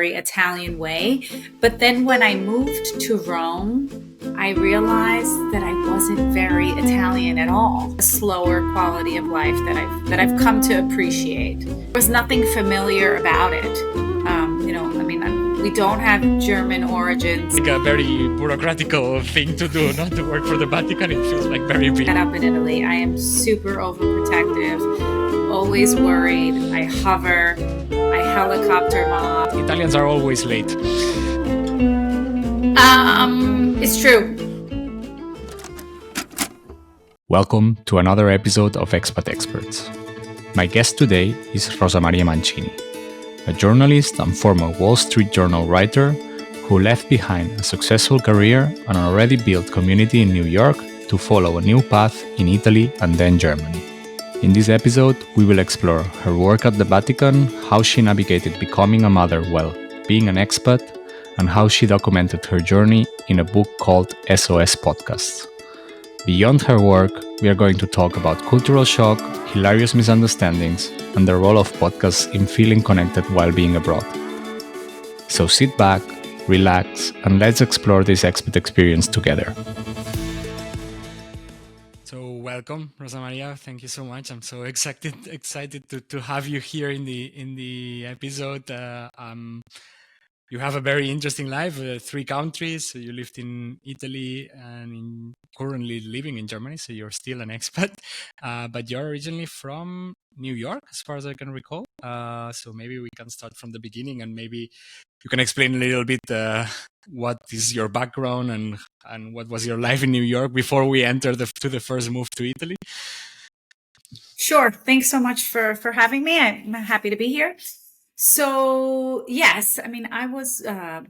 very Italian way. But then when I moved to Rome, I realized that I wasn't very Italian at all. A slower quality of life that I've come to appreciate. There was nothing familiar about it. We don't have German origins. Like a very bureaucratical thing to do, not to work for the Vatican. It feels like very big. Up in Italy, I am super overprotective, always worried. I hover, I helicopter mom. Italians are always late. It's true. Welcome to another episode of Expat Experts. My guest today is Rosamaria Mancini, a journalist and former Wall Street Journal writer who left behind a successful career and an already built community in New York to follow a new path in Italy and then Germany. In this episode, we will explore her work at the Vatican, how she navigated becoming a mother while being an expat, and how she documented her journey in a book called SOS Podcasts. Beyond her work, we are going to talk about cultural shock, hilarious misunderstandings, and the role of podcasts in feeling connected while being abroad. So sit back, relax, and let's explore this expat experience together. So welcome, Rosamaria. Thank you so much. I'm so excited to have you here in the episode. You have a very interesting life, 3 countries. So you lived in Italy and currently living in Germany. So you're still an expat, but you're originally from New York, as far as I can recall. So maybe we can start from the beginning, and maybe you can explain a little bit what is your background and what was your life in New York before we enter to the first move to Italy. Sure. Thanks so much for having me. I'm happy to be here. So yes, I was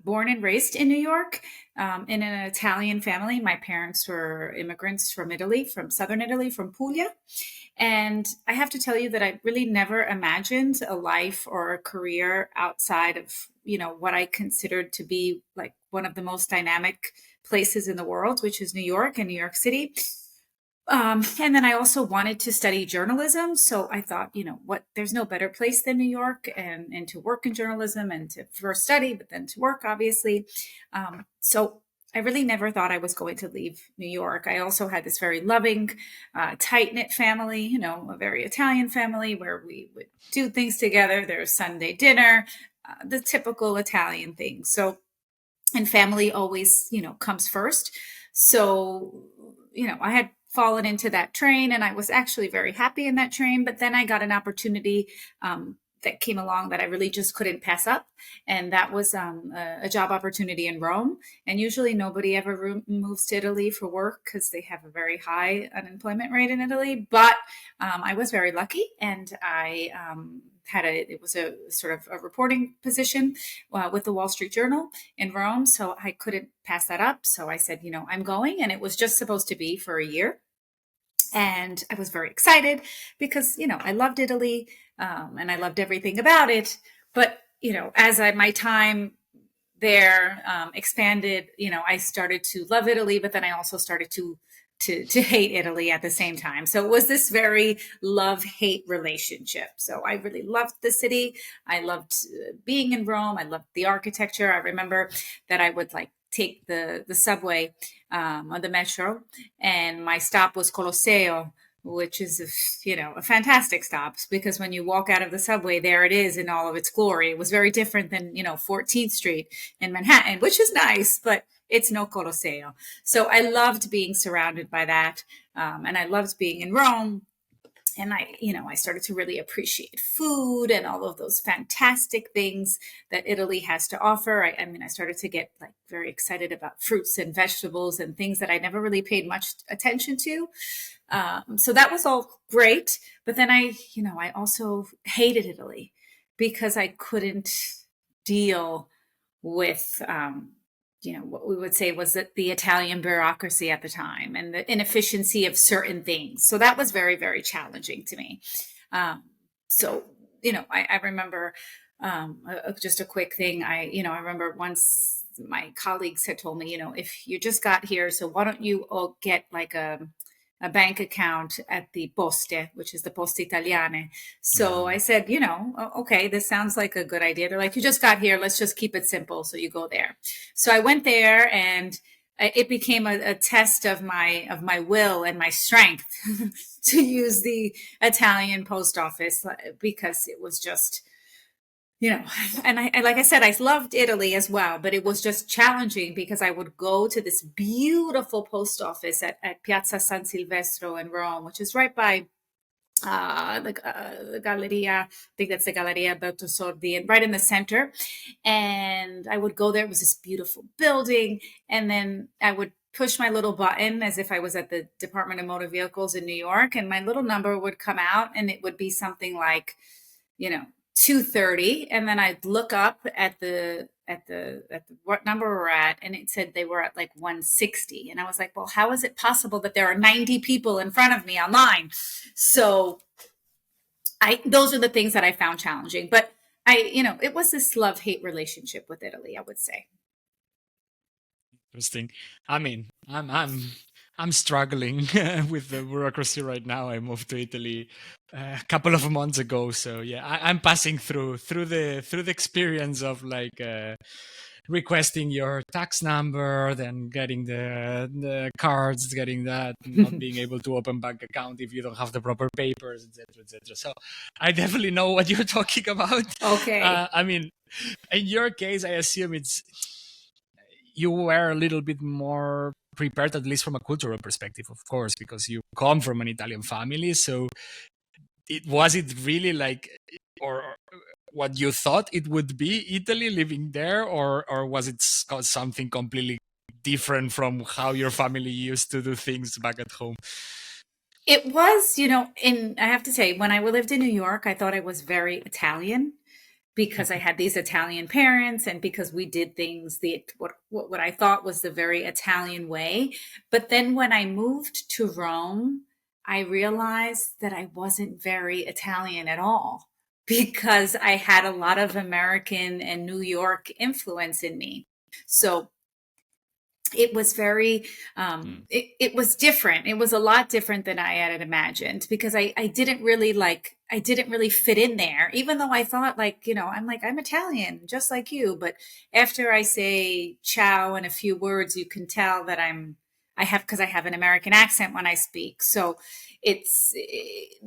born and raised in New York in an Italian family. My parents were immigrants from Italy, from southern Italy, from Puglia. And I have to tell you that I really never imagined a life or a career outside of, what I considered to be like one of the most dynamic places in the world, which is New York and New York City. And then I also wanted to study journalism. So I thought, there's no better place than New York and to work in journalism and to first study, but then to work, obviously. So I really never thought I was going to leave New York. I also had this very loving, tight-knit family, a very Italian family where we would do things together. There's Sunday dinner, the typical Italian thing. So, and family always, comes first. So, I had fallen into that train and I was actually very happy in that train. But then I got an opportunity that came along that I really just couldn't pass up. And that was a job opportunity in Rome. And usually nobody ever moves to Italy for work because they have a very high unemployment rate in Italy. But I was very lucky, and I it was a sort of a reporting position with the Wall Street Journal in Rome. So I couldn't pass that up. So I said, I'm going. And it was just supposed to be for a year. And I was very excited because, I loved Italy and I loved everything about it. But, as my time there expanded, I started to love Italy, but then I also started to hate Italy at the same time. So it was this very love-hate relationship. So I really loved the city. I loved being in Rome. I loved the architecture. I remember that I would take the subway on the metro, and my stop was Colosseo, which is a fantastic stop, because when you walk out of the subway, there it is in all of its glory. It was very different than 14th Street in Manhattan, which is nice, but it's no Colosseo. So I loved being surrounded by that, and I loved being in Rome. And I started to really appreciate food and all of those fantastic things that Italy has to offer. I started to get very excited about fruits and vegetables and things that I never really paid much attention to. So that was all great. But then I also hated Italy because I couldn't deal with, what we would say was that the Italian bureaucracy at the time and the inefficiency of certain things. So that was very, very challenging to me. I remember just a quick thing. I remember once my colleagues had told me, if you just got here, so why don't you all get a bank account at the Poste, which is the Poste Italiane. So I said, okay, this sounds like a good idea. They're like, you just got here. Let's just keep it simple. So you go there. So I went there, and it became a test of my will and my strength to use the Italian post office, because it was just, and I, like I said, I loved Italy as well, but it was just challenging because I would go to this beautiful post office at Piazza San Silvestro in Rome, which is right by the Galleria. I think that's the Galleria Berto Sordi, and right in the center. And I would go there. It was this beautiful building. And then I would push my little button as if I was at the Department of Motor Vehicles in New York, and my little number would come out, and it would be something like, 2:30, and then I'd look up at the what number we're at, and it said they were at like 160, and I was like, well, how is it possible that there are 90 people in front of me online? So those are the things that I found challenging, but it was this love-hate relationship with Italy, I would say. Interesting. I mean, I'm struggling with the bureaucracy right now. I moved to Italy a couple of months ago, so yeah, I'm passing through the experience of like requesting your tax number, then getting the cards, getting that, not being able to open bank account if you don't have the proper papers, etc., etc. So I definitely know what you're talking about. Okay. I mean, in your case, I assume you were a little bit more prepared, at least from a cultural perspective, of course, because you come from an Italian family. So was it really like, or what you thought it would be, Italy, living there, or was it something completely different from how your family used to do things back at home? It was, I have to say, when I lived in New York, I thought I was very Italian, because I had these Italian parents, and because we did things what I thought was the very Italian way. But then when I moved to Rome, I realized that I wasn't very Italian at all, because I had a lot of American and New York influence in me. So it was very it was different. It was a lot different than I had imagined, because I didn't really fit in there, even though I thought, like, I'm Italian just like you. But after I say ciao and a few words, you can tell that because I have an American accent when I speak. So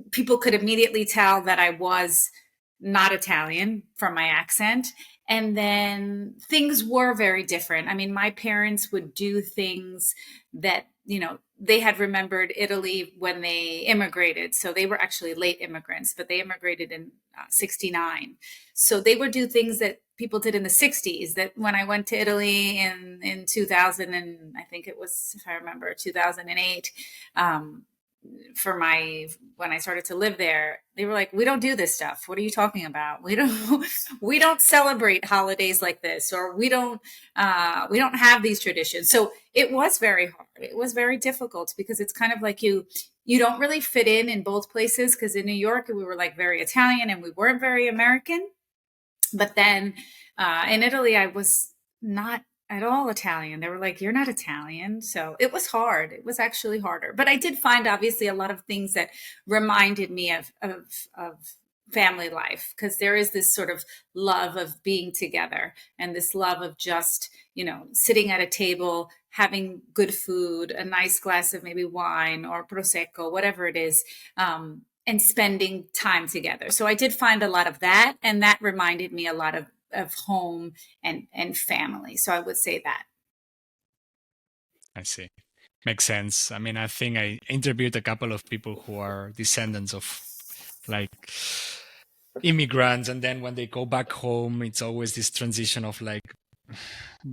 people could immediately tell that I was not Italian from my accent. And then things were very different. I mean, my parents would do things that, they had remembered Italy when they immigrated. So they were actually late immigrants, but they immigrated in 69. So they would do things that people did in the 60s, that when I went to Italy in 2000, and I think it was, if I remember, 2008, when I started to live there, they were like, we don't do this stuff. What are you talking about? We don't celebrate holidays like this, or we don't have these traditions. So it was very hard. It was very difficult, because it's kind of like you don't really fit in both places, because in New York, we were like very Italian and we weren't very American. But then in Italy, I was not at all Italian. They were like, you're not Italian. So it was hard. It was actually harder. But I did find, obviously, a lot of things that reminded me of family life, because there is this sort of love of being together, and this love of just, sitting at a table, having good food, a nice glass of maybe wine or prosecco, whatever it is, and spending time together. So I did find a lot of that, and that reminded me a lot of home and family. So I would say that. I see. Makes sense. I mean, I think I interviewed a couple of people who are descendants of like immigrants, and then when they go back home, it's always this transition of like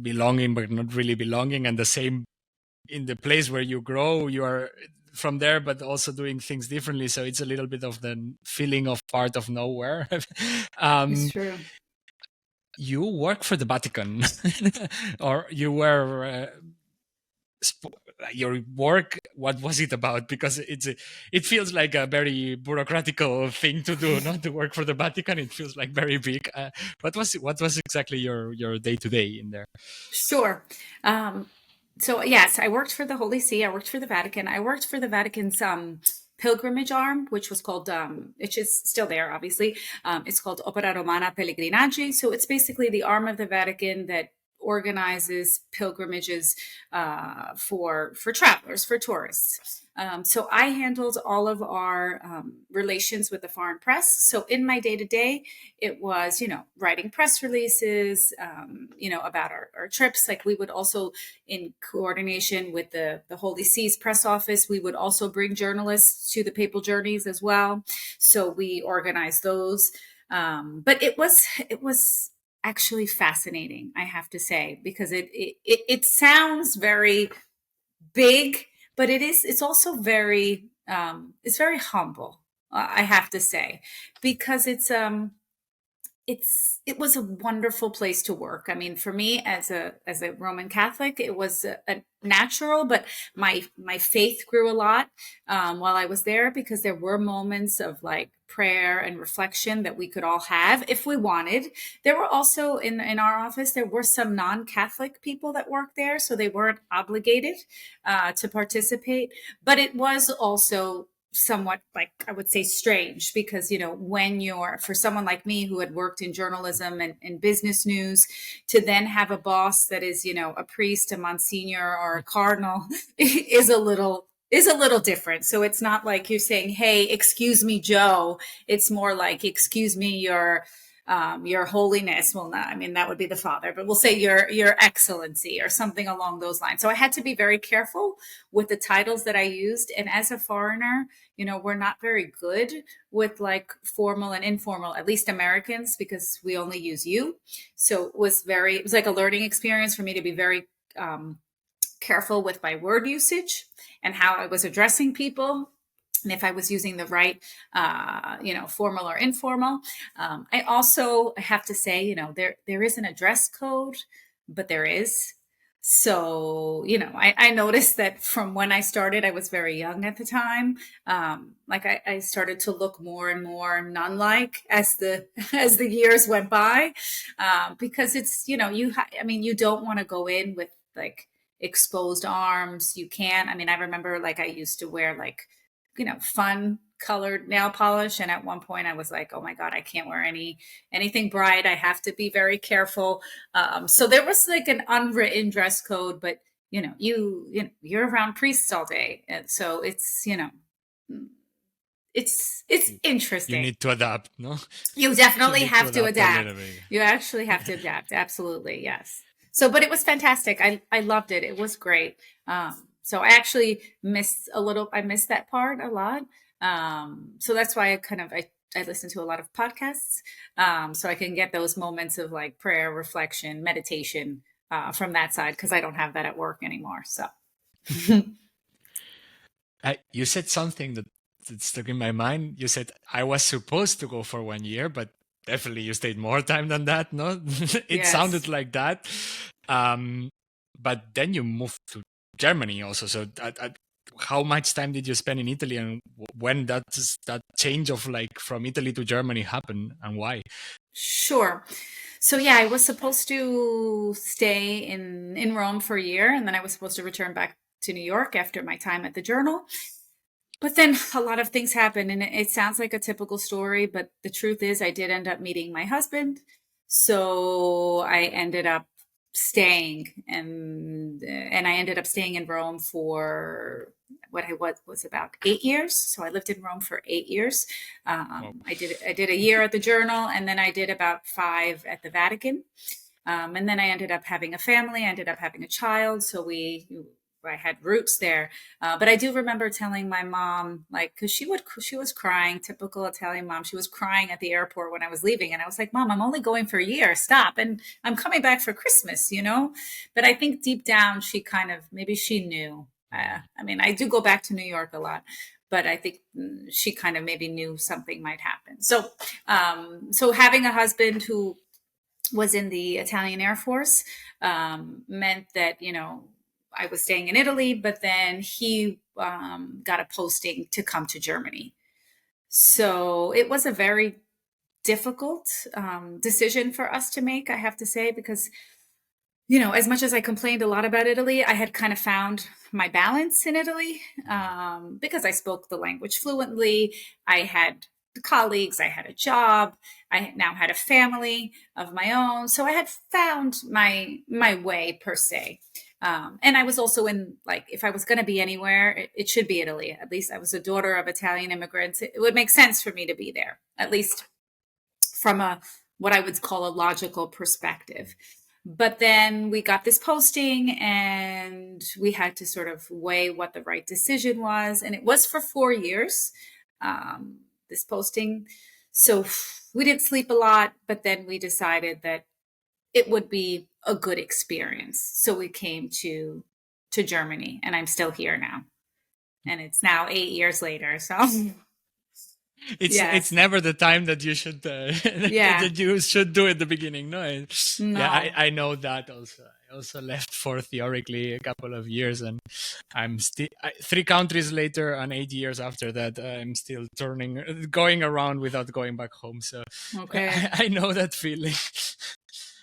belonging but not really belonging, and the same in the place where you grow, you are from there but also doing things differently. So it's a little bit of the feeling of part of nowhere. It's true. You work for the Vatican, or you were your work. What was it about? Because it feels like a very bureaucratical thing to do, not to work for the Vatican. It feels like very big. What was exactly your day to day in there? Sure. So yes, I worked for the Holy See. I worked for the Vatican. I worked for the Vatican's pilgrimage arm, which was called, which is still there, obviously. It's called Opera Romana Pellegrinaggi. So it's basically the arm of the Vatican that organizes pilgrimages for travelers, for tourists. So I handled all of our relations with the foreign press. So in my day to day, it was, writing press releases, about our trips. Like we would also, in coordination with the Holy See's press office, we would also bring journalists to the papal journeys as well. So we organized those. But it was actually fascinating, I have to say, because it sounds very big, but it's also very it's very humble, I have to say, because it was a wonderful place to work. I mean, for me as a Roman Catholic, it was a natural, but my faith grew a lot while I was there, because there were moments of like prayer and reflection that we could all have if we wanted. There were also in our office, there were some non-Catholic people that worked there, so they weren't obligated to participate, but it was also somewhat, like, I would say, strange, because when you're, for someone like me who had worked in journalism and business news, to then have a boss that is a priest, a monsignor, or a cardinal is a little different. So it's not like you're saying, hey, excuse me, Joe. It's more like, excuse me, your holiness. Well, not, I mean, that would be the father, but we'll say your excellency or something along those lines. So I had to be very careful with the titles that I used. And as a foreigner, we're not very good with like formal and informal, at least Americans, because we only use you. So it was like a learning experience for me to be very careful with my word usage and how I was addressing people, and if I was using the right, formal or informal. I also have to say, there isn't a dress code, but there is. So, I noticed that from when I started, I was very young at the time. Like I started to look more and more nun-like as the as the years went by, because it's, you don't want to go in with like exposed arms. You can't. I mean, I remember like I used to wear like fun colored nail polish. And at one point I was like, oh my God, I can't wear anything bright. I have to be very careful. So there was like an unwritten dress code, but you're around priests all day. And so it's You interesting. need to adapt, no? You You definitely need to have to adapt a adapt. little bit. You actually have to adapt. Absolutely. Yes. So, but it was fantastic. I loved it. It was great. So I actually I missed that part a lot. So that's why I listen to a lot of podcasts. So I can get those moments of like prayer, reflection, meditation, from that side, because I don't have that at work anymore. So You said something that stuck in my mind. You said I was supposed to go for 1 year, but definitely you stayed more time than that, no? It sounded yes. like that. Um, but then you moved to Germany also. So how much time did you spend in Italy, and when that change of like from Italy to Germany happened, and why? Sure. So yeah, I was supposed to stay in Rome for a year, and then I was supposed to return back to New York after my time at the Journal. But then a lot of things happened, and it sounds like a typical story, but the truth is I did end up meeting my husband. So I ended up staying, and I ended up staying in Rome for what I was about 8 years. So I lived in Rome for 8 years. Well, I did a year at the Journal, and then I did about 5 at the Vatican. And then I ended up having a family. I ended up having a child. So I had roots there. But I do remember telling my mom, like, because she was crying, typical Italian mom. She was crying at the airport when I was leaving, and I was like, Mom, I'm only going for a year. Stop, and I'm coming back for Christmas. But I think deep down, she kind of, maybe she knew. I mean, I do go back to New York a lot, but I think she kind of maybe knew something might happen. So having a husband who was in the Italian Air Force meant that I was staying in Italy, but then he got a posting to come to Germany. So it was a very difficult decision for us to make, I have to say, because As much as I complained a lot about Italy, I had kind of found my balance in Italy because I spoke the language fluently. I had colleagues, I had a job, I now had a family of my own, so I had found my way per se. And I was also in like, if I was going to be anywhere, it should be Italy. At least I was a daughter of Italian immigrants. It would make sense for me to be there, at least from a what I would call a logical perspective. But then we got this posting and we had to sort of weigh what the right decision was. And it was for 4 years, this posting. So we didn't sleep a lot, but then we decided that it would be a good experience. So we came to Germany and I'm still here now. And it's now 8 years later. So It's yes. never the time that you should Yeah. that you should do at the beginning. No, yeah, No. I know that also. I also left for theoretically a couple of years, and I'm still 3 countries later and 8 years after that. I'm still going around without going back home. So Okay. I know that feeling.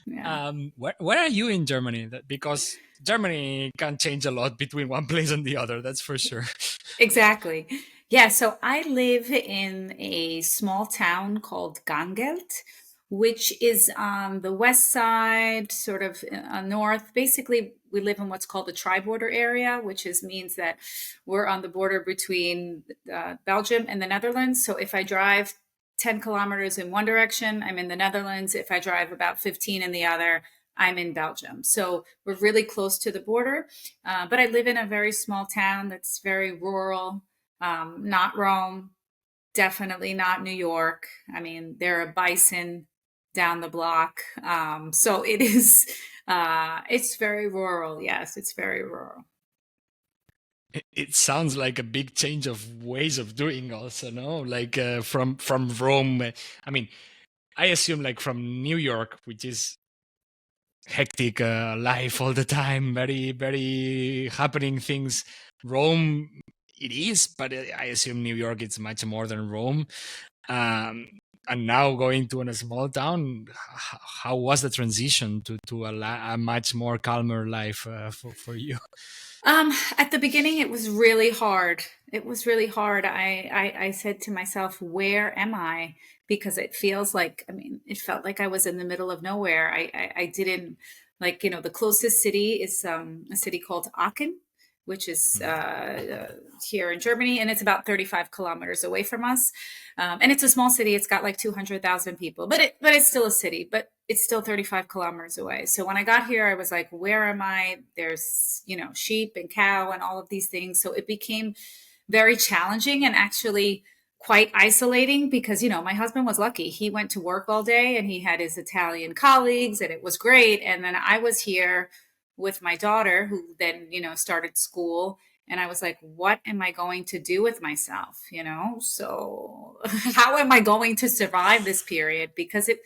Yeah. Where are you in Germany? Because Germany can change a lot between one place and the other. That's for sure. Exactly. Yeah, so I live in a small town called Gangelt, which is on the west side, sort of north. Basically, we live in what's called the tri-border area, which means that we're on the border between Belgium and the Netherlands. So if I drive 10 kilometers in one direction, I'm in the Netherlands. If I drive about 15 in the other, I'm in Belgium. So we're really close to the border. But I live in a very small town that's very rural, not Rome, definitely not New York. I mean, there are bison down the block. So it is, it's very rural. Yes, it's very rural. It sounds like a big change of ways of doing also, no? Like from Rome. I mean, I assume like from New York, which is hectic life all the time, very, very happening things. Rome, it is, but I assume New York it's much more than Rome. Um, and now going to a small town, how was the transition to a much more calmer life for you? At the beginning, it was really hard. It was really hard. I said to myself, where am I? Because it feels like, I mean, it felt like I was in the middle of nowhere. I didn't like, the closest city is a city called Aachen, which is here in Germany, and it's about 35 kilometers away from us. And it's a small city. It's got like 200,000 people, but it's still a city, but it's still 35 kilometers away. So when I got here, I was like, where am I? There's, sheep and cow and all of these things. So it became very challenging and actually quite isolating because, my husband was lucky. He went to work all day and he had his Italian colleagues and it was great. And then I was here with my daughter who then, started school. And I was like, what am I going to do with myself? So how am I going to survive this period? Because it,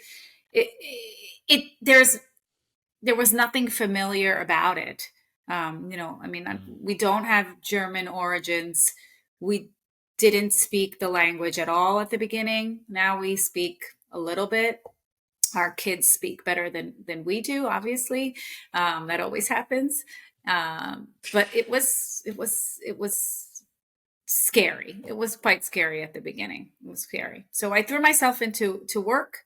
it there was nothing familiar about it. I mean, we don't have German origins. We didn't speak the language at all at the beginning. Now we speak a little bit. Our kids speak better than we do, obviously. That always happens. But it was scary. It was quite scary at the beginning. It was scary. So I threw myself into work.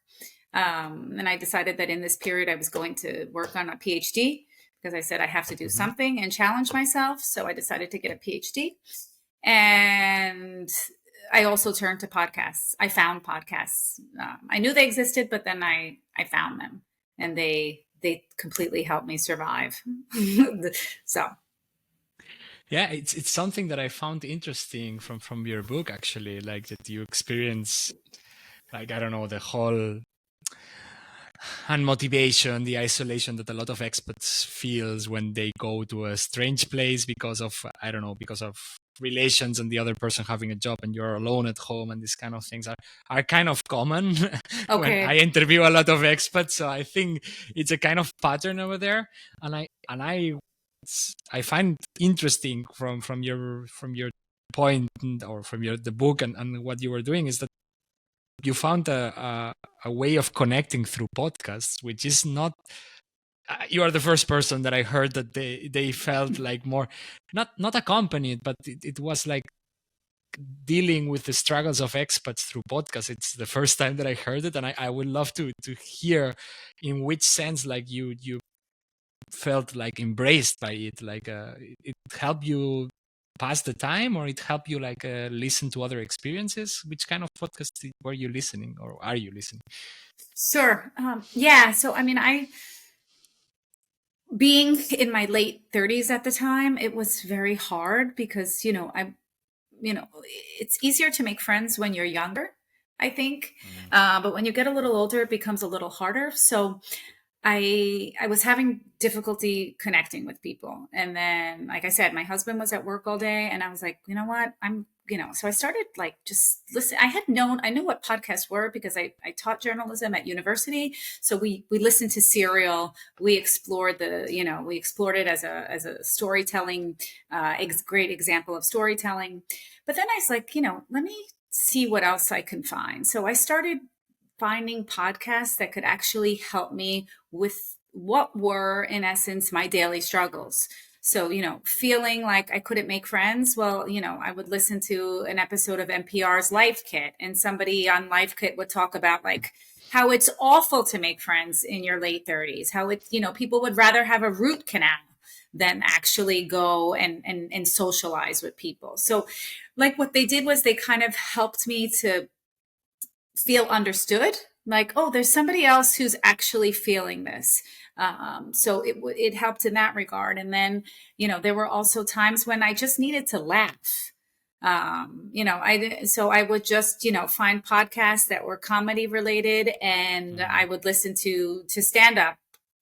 And I decided that in this period, I was going to work on a PhD because I said I have to do something and challenge myself. So I decided to get a PhD. And I also turned to podcasts. I found podcasts. I knew they existed, but then I found them, and they completely helped me survive. So Yeah, it's something that I found interesting from your book actually, like that you experience, like I don't know, the whole unmotivation, the isolation that a lot of expats feels when they go to a strange place because of I don't know, because of relations and the other person having a job and you're alone at home, and these kind of things are kind of common when I okay, interview a lot of expats. So I think it's a kind of pattern over there, and I find interesting from your point or from the book and what you were doing is that you found a way of connecting through podcasts, which is not you are the first person that I heard that they felt like more not accompanied, but it was like dealing with the struggles of expats through podcasts. It's the first time that I heard it, and I would love to hear in which sense like you felt like embraced by it, like it helped you pass the time, or it helped you like listen to other experiences. Which kind of podcast were you listening, or are you listening? Sure. Yeah. So, I mean, being in my late 30s at the time, it was very hard because, you know, it's easier to make friends when you're younger, I think. But when you get a little older, it becomes a little harder. So I was having difficulty connecting with people. And then, like I said, my husband was at work all day, and I was like, you know what? So I started like just listen. I knew what podcasts were because I taught journalism at university. So we listened to Serial. We explored we explored it as a storytelling, great example of storytelling. But then I was like, let me see what else I can find. So I started finding podcasts that could actually help me with what were, in essence, my daily struggles. So, feeling like I couldn't make friends, well, I would listen to an episode of NPR's Life Kit, and somebody on Life Kit would talk about like how it's awful to make friends in your late 30s, how it's, people would rather have a root canal than actually go and socialize with people. So, like, what they did was they kind of helped me to feel understood, like, oh, there's somebody else who's actually feeling this. So it helped in that regard. And then, there were also times when I just needed to laugh. So I would just, find podcasts that were comedy related, and I would listen to stand up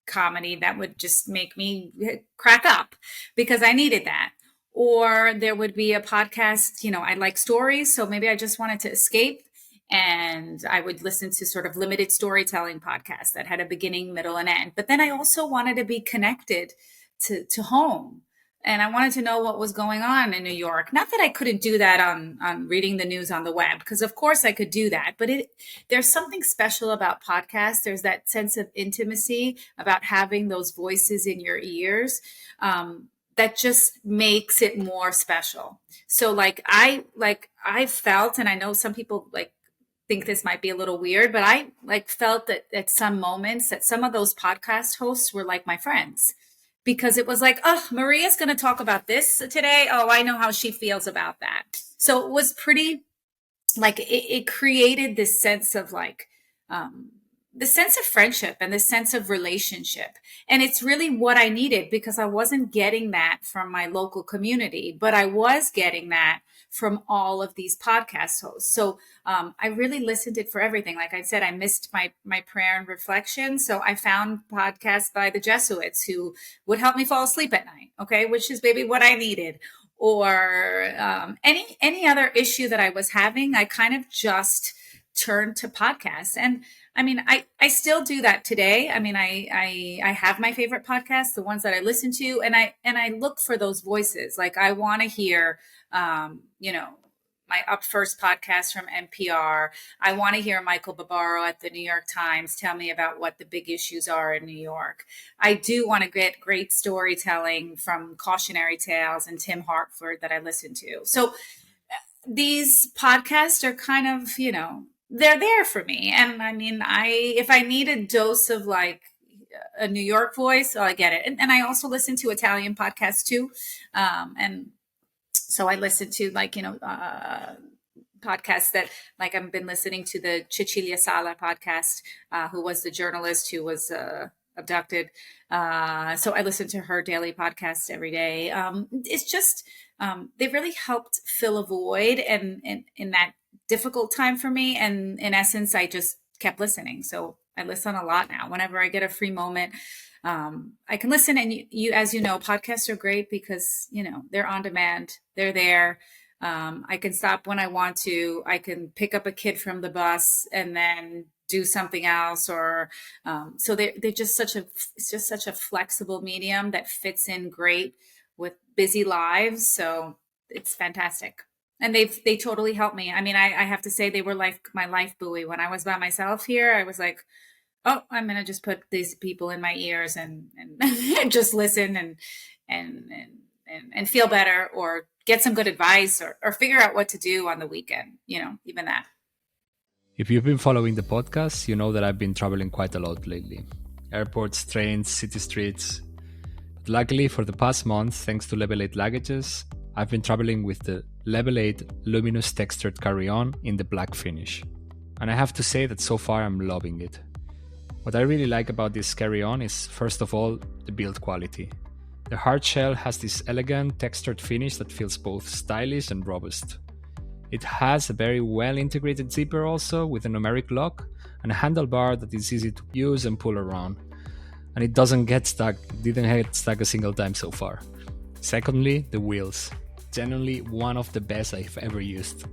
comedy that would just make me crack up because I needed that. Or there would be a podcast, I like stories, so maybe I just wanted to escape, and I would listen to sort of limited storytelling podcasts that had a beginning, middle, and end. But then I also wanted to be connected to home. And I wanted to know what was going on in New York. Not that I couldn't do that on reading the news on the web, because of course I could do that. But there's something special about podcasts. There's that sense of intimacy about having those voices in your ears. That just makes it more special. So I felt, and I know some people like think this might be a little weird, but I like felt that at some moments that some of those podcast hosts were like my friends, because it was like, oh, Maria's going to talk about this today. Oh, I know how she feels about that. So it was pretty like it created this sense of like, the sense of friendship and the sense of relationship. And it's really what I needed, because I wasn't getting that from my local community, but I was getting that from all of these podcast hosts. So I really listened it for everything. Like I said, I missed my prayer and reflection. So I found podcasts by the Jesuits who would help me fall asleep at night. Okay. Which is maybe what I needed. Or any other issue that I was having, I kind of just turned to podcasts. And I mean, I still do that today. I mean, I have my favorite podcasts, the ones that I listen to, and I look for those voices. Like I want to hear, my Up First podcast from NPR. I want to hear Michael Barbaro at the New York Times tell me about what the big issues are in New York. I do want to get great storytelling from Cautionary Tales and Tim Hartford that I listen to. So these podcasts are kind of, they're there for me. And I mean, if I need a dose of like a New York voice, I get it. And I also listen to Italian podcasts too. And so I listen to like, podcasts that like I've been listening to the Cecilia Sala podcast, who was the journalist who was abducted. So I listen to her daily podcast every day. It's just, they really helped fill a void and in that difficult time for me. And in essence, I just kept listening. So I listen a lot now. Whenever I get a free moment, I can listen. And you, as you know, podcasts are great because, they're on demand. They're there. I can stop when I want to. I can pick up a kid from the bus and then do something else, or so they're just it's just such a flexible medium that fits in great with busy lives. So it's fantastic. And they totally helped me. I mean, I have to say they were like my life buoy when I was by myself here. I was like, oh, I'm gonna just put these people in my ears and just listen and and feel better, or get some good advice, or figure out what to do on the weekend. Even that. If you've been following the podcast, you know that I've been traveling quite a lot lately. Airports, trains, city streets. But luckily, for the past month, thanks to Level 8 luggages, I've been traveling with the Level 8 luminous textured carry-on in the black finish. And I have to say that so far I'm loving it. What I really like about this carry-on is, first of all, the build quality. The hard shell has this elegant textured finish that feels both stylish and robust. It has a very well integrated zipper also, with a numeric lock and a handlebar that is easy to use and pull around. And it doesn't get stuck, didn't get stuck a single time so far. Secondly, the wheels. Genuinely one of the best I've ever used.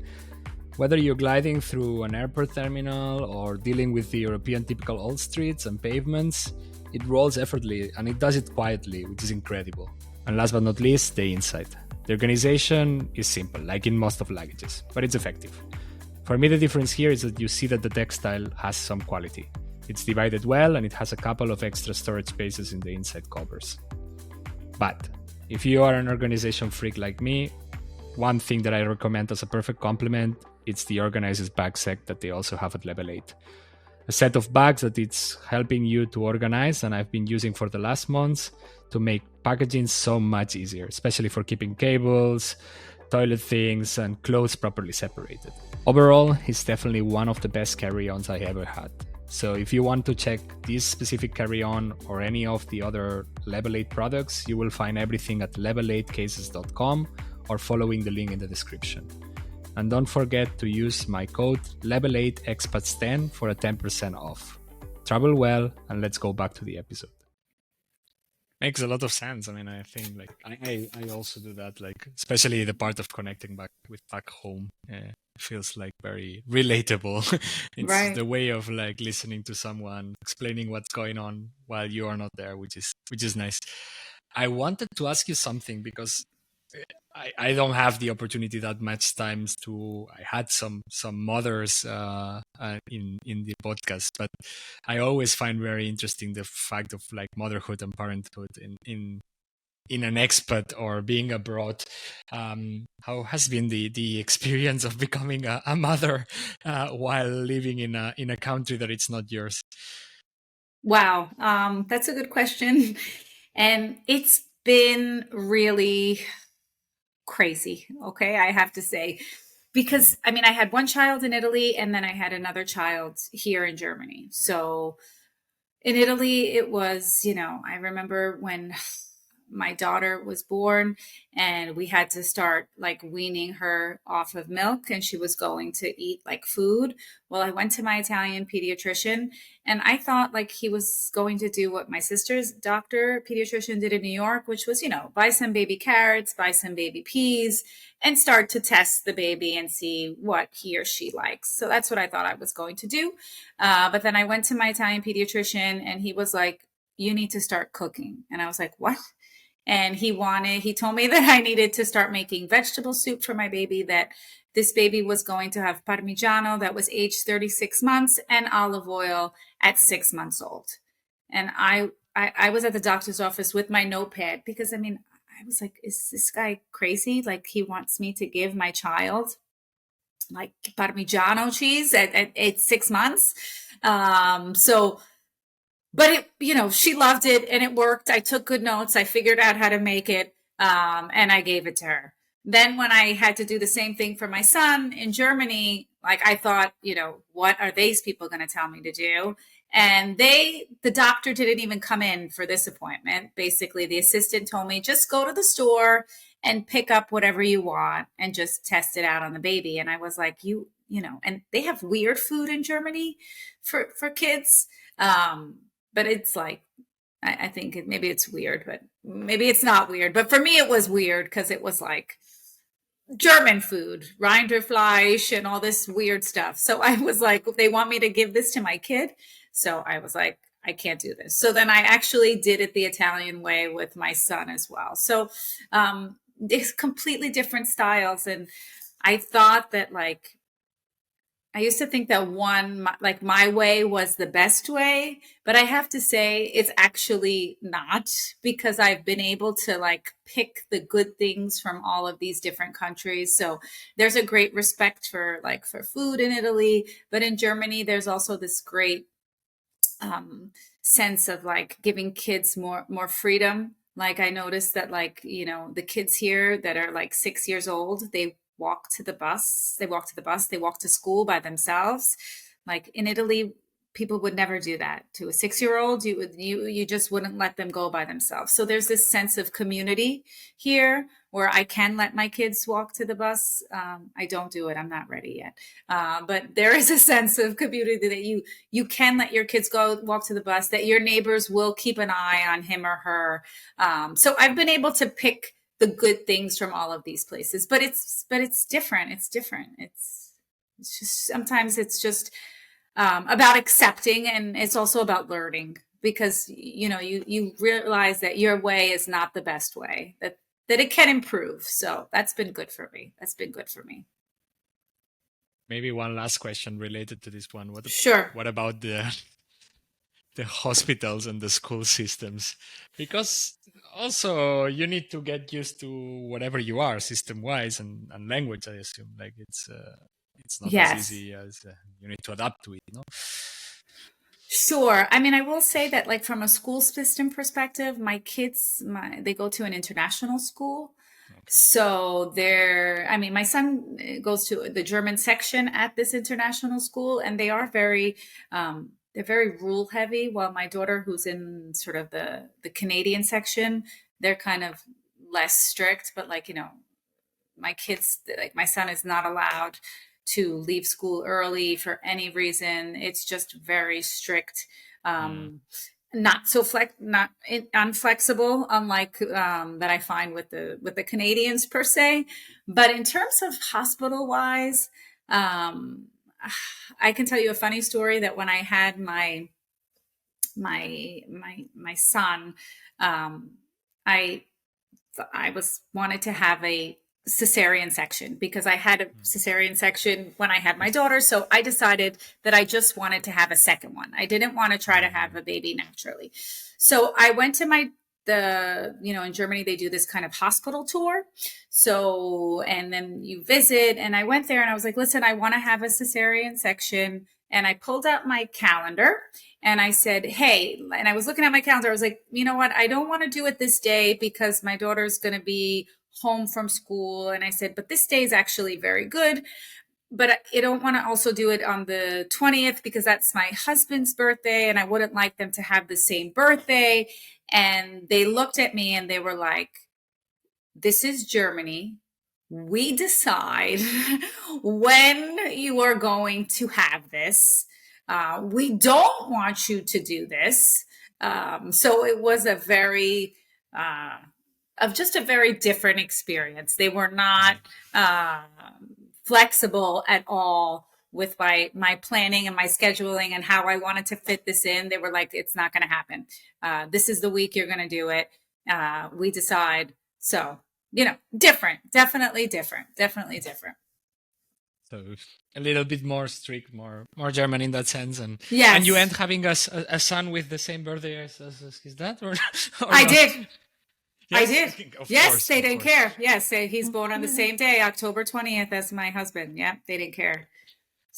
Whether you're gliding through an airport terminal or dealing with the European typical old streets and pavements, it rolls effortlessly and it does it quietly, which is incredible. And last but not least, the inside. The organization is simple, like in most of luggages, but it's effective. For me, the difference here is that you see that the textile has some quality. It's divided well and it has a couple of extra storage spaces in the inside covers. But if you are an organization freak like me, one thing that I recommend as a perfect complement, it's the organizers bag set that they also have at Level 8. A set of bags that it's helping you to organize, and I've been using for the last months to make packaging so much easier, especially for keeping cables, toilet things, and clothes properly separated. Overall, it's definitely one of the best carry-ons I ever had. So if you want to check this specific carry-on or any of the other Level 8 products, you will find everything at level8cases.com or following the link in the description. And don't forget to use my code Level8Expats10 for a 10% off. Travel well, and let's go back to the episode. Makes a lot of sense. I mean, I think like I also do that, like especially the part of connecting back home. Feels like very relatable. It's Right. the way of like listening to someone explaining what's going on while you are not there, which is nice. I wanted to ask you something because I don't have the opportunity that much times to. I had some mothers in the podcast, but I always find very interesting the fact of like motherhood and parenthood in an expat or being abroad. How has been the experience of becoming a mother while living in a country that it's not yours? Wow. That's a good question. And it's been really crazy. Okay. I have to say, because I mean, I had one child in Italy and then I had another child here in Germany. So in Italy, it was, I remember when my daughter was born and we had to start like weaning her off of milk and she was going to eat like food. Well, I went to my Italian pediatrician and I thought like he was going to do what my sister's doctor pediatrician did in New York, which was, buy some baby carrots, buy some baby peas, and start to test the baby and see what he or she likes. So that's what I thought I was going to do. But then I went to my Italian pediatrician and he was like, you need to start cooking. And I was like, what? And he told me that I needed to start making vegetable soup for my baby, that this baby was going to have Parmigiano that was aged 36 months and olive oil at 6 months old. And I was at the doctor's office with my notepad because I mean, I was like, is this guy crazy? Like he wants me to give my child like Parmigiano cheese at 6 months. So but she loved it and it worked. I took good notes. I figured out how to make it. And I gave it to her. Then when I had to do the same thing for my son in Germany, like I thought, what are these people going to tell me to do? And the doctor didn't even come in for this appointment. Basically, the assistant told me, just go to the store and pick up whatever you want and just test it out on the baby. And I was like, and they have weird food in Germany for kids. But it's like, I think maybe it's weird, but maybe it's not weird. But for me, it was weird because it was like German food, Rinderfleisch and all this weird stuff. So I was like, they want me to give this to my kid. So I was like, I can't do this. So then I actually did it the Italian way with my son as well. So it's completely different styles. And I thought that like, I used to think that like my way was the best way, but I have to say it's actually not, because I've been able to like pick the good things from all of these different countries. So there's a great respect for like for food in Italy, but in Germany, there's also this great um, sense of like giving kids more freedom. Like I noticed that like the kids here that are like 6 years old, they walk to the bus, they walk to school by themselves. Like in Italy, people would never do that to a 6 year old. You just wouldn't let them go by themselves. So there's this sense of community here where I can let my kids walk to the bus. I don't do it. I'm not ready yet. But there is a sense of community that you can let your kids go walk to the bus, that your neighbors will keep an eye on him or her. So I've been able to pick the good things from all of these places, but it's different. It's different. It's just sometimes it's just about accepting, and it's also about learning, because you realize that your way is not the best way, that it can improve. So that's been good for me. Maybe one last question related to this one. Sure. What about the hospitals and the school systems? Because also you need to get used to whatever you are system wise, and language, I assume. Like it's not as Yes. easy as you need to adapt to it, Sure. I mean, I will say that like from a school system perspective, my kids, they go to an international school. Okay. So my son goes to the German section at this international school, and they are they're very rule heavy. While my daughter, who's in sort of the Canadian section, they're kind of less strict. But like, my kids, like my son is not allowed to leave school early for any reason. It's just very strict. Not so not unflexible, unlike that I find with the Canadians per se. But in terms of hospital wise, I can tell you a funny story that when I had my son, I wanted to have a cesarean section, because I had a cesarean section when I had my daughter. So I decided that I just wanted to have a second one. I didn't want to try to have a baby naturally. So I went to in Germany, they do this kind of hospital tour. So, and then you visit, and I went there and I was like, listen, I want to have a cesarean section. And I pulled out my calendar and I said, hey, and I was looking at my calendar. I was like, you know what? I don't want to do it this day because my daughter's going to be home from school. And I said, but this day is actually very good. But I don't want to also do it on the 20th because that's my husband's birthday, and I wouldn't like them to have the same birthday. And they looked at me and they were like, this is Germany. We decide when you are going to have this. We don't want you to do this. So it was a very different experience. They were not flexible at all with my planning and my scheduling and how I wanted to fit this in. They were like, it's not going to happen. This is the week you're going to do it. We decide. So, different, definitely different. So a little bit more strict, more German in that sense. And yes. And you end having a son with the same birthday as his dad, or I not? did. Yes? I did. Of yes, course, they of didn't course. care. Yes, he's born on the same day, October 20th, as my husband. Yeah, they didn't care.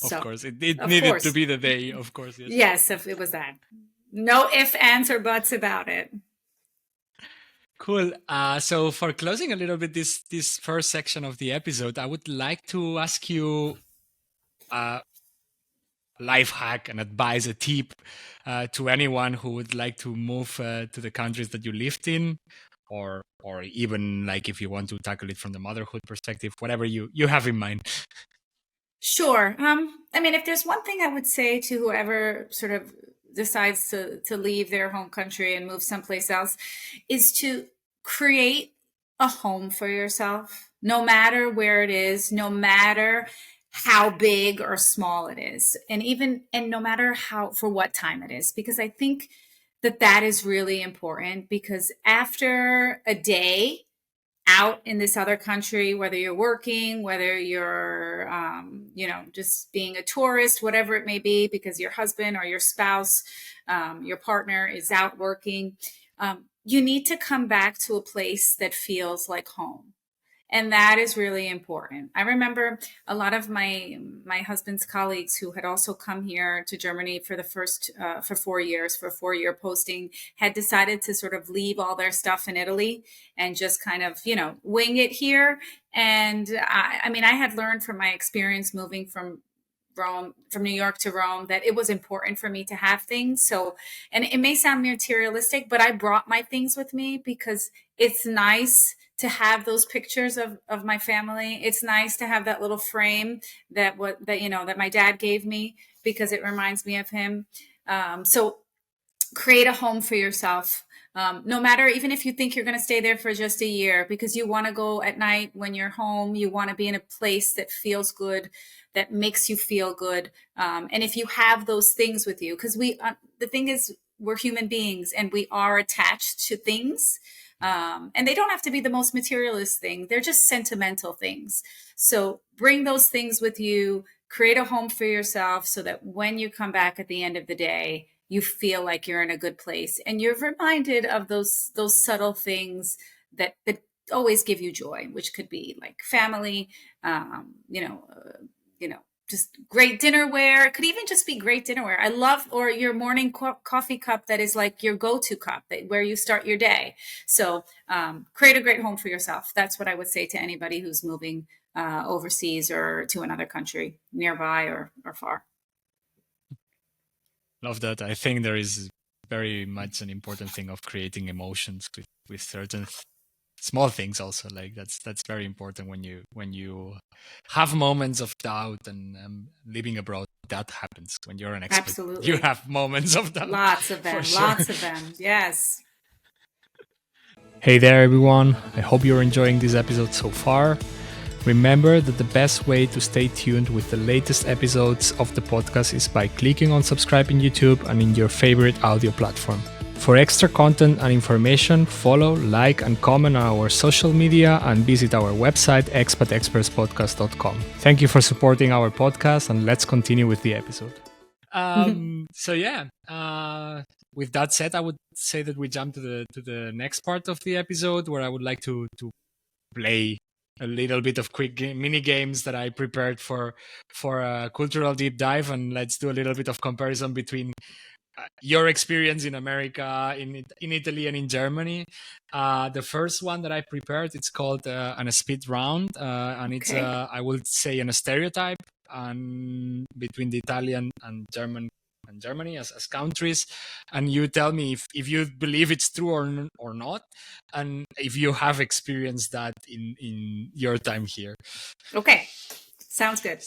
Of So, course, it needed to be the day. Of course, yes. Yes, if it was that. No ifs, ands, or buts about it. Cool. So for closing a little bit this first section of the episode, I would like to ask you a life hack, and advice, a tip to anyone who would like to move to the countries that you lived in, or even like if you want to tackle it from the motherhood perspective, whatever you have in mind. Sure. I mean, if there's one thing I would say to whoever sort of decides to leave their home country and move someplace else, is to create a home for yourself, no matter where it is, no matter how big or small it is, and no matter for what time it is, because I think that is really important, because after a day out in this other country, whether you're working, whether you're just being a tourist, whatever it may be, because your husband or your spouse, your partner is out working. You need to come back to a place that feels like home. And that is really important. I remember a lot of my husband's colleagues who had also come here to Germany for the first for 4 years for a 4-year posting had decided to sort of leave all their stuff in Italy and just kind of wing it here. And I mean, I had learned from my experience moving from New York to Rome, that it was important for me to have things. So, and it may sound materialistic, but I brought my things with me because it's nice to have those pictures of my family. It's nice to have that little frame that my dad gave me, because it reminds me of him. So create a home for yourself. No matter, even if you think you're going to stay there for just a year, because you want to go at night when you're home, you want to be in a place that feels good, that makes you feel good. And if you have those things with you, because the thing is, we're human beings and we are attached to things. And they don't have to be the most materialist thing. They're just sentimental things. So bring those things with you, create a home for yourself so that when you come back at the end of the day, you feel like you're in a good place and you're reminded of those subtle things that always give you joy, which could be like family, just great dinnerware. It could even just be great dinnerware. I love, or your morning coffee cup that is like your go-to cup, where you start your day. So create a great home for yourself. That's what I would say to anybody who's moving overseas or to another country nearby or far. Love that. I think there is very much an important thing of creating emotions with certain small things also. Like that's very important when you have moments of doubt and living abroad. That happens when you're an expat. Absolutely. You have moments of doubt. Lots of them. Sure. Lots of them. Yes. Hey there, everyone. I hope you're enjoying this episode so far. Remember that the best way to stay tuned with the latest episodes of the podcast is by clicking on subscribe in YouTube and in your favorite audio platform. For extra content and information, follow, like, and comment on our social media and visit our website, expatexpertspodcast.com. Thank you for supporting our podcast, and let's continue with the episode. With that said, I would say that we jump to the next part of the episode, where I would like to play a little bit of quick mini games that I prepared for a cultural deep dive, and let's do a little bit of comparison between your experience in America, in Italy, and in Germany. The first one that I prepared, it's called an speed round, and it's I would say a stereotype between the Italian and Germany as countries, and you tell me if you believe it's true or not, and if you have experienced that in your time here. Okay, sounds good.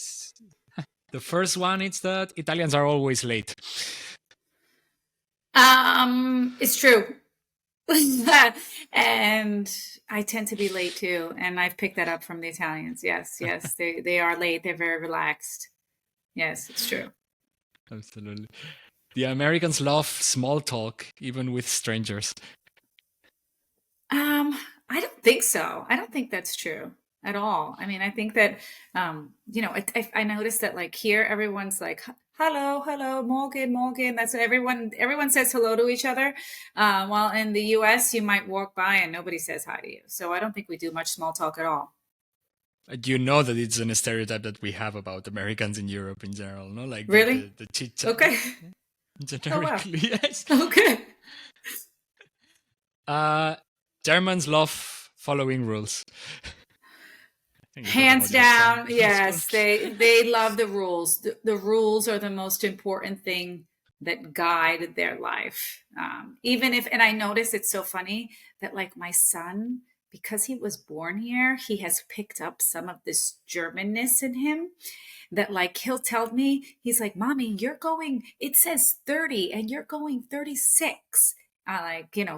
The first one is that Italians are always late. It's true. And I tend to be late too, and I've picked that up from the Italians. Yes, they are late. They're very relaxed. Yes, it's true. Absolutely. The Americans love small talk, even with strangers. I don't think so. I don't think that's true at all. I mean, I think that, I noticed that like here, everyone's like, hello, morgen. That's what everyone says hello to each other. While in the US, you might walk by and nobody says hi to you. So I don't think we do much small talk at all. You know that it's a stereotype that we have about Americans in Europe in general, no? Like really? The chit-chat. Okay. Generically, oh, wow. Yes. Okay. Germans love following rules. Hands down, yes. They love the rules. The rules are the most important thing that guide their life. And I notice it's so funny that like my son, because he was born here, he has picked up some of this Germanness in him, that like he'll tell me, he's like, Mommy, it says 30 and you're going 36.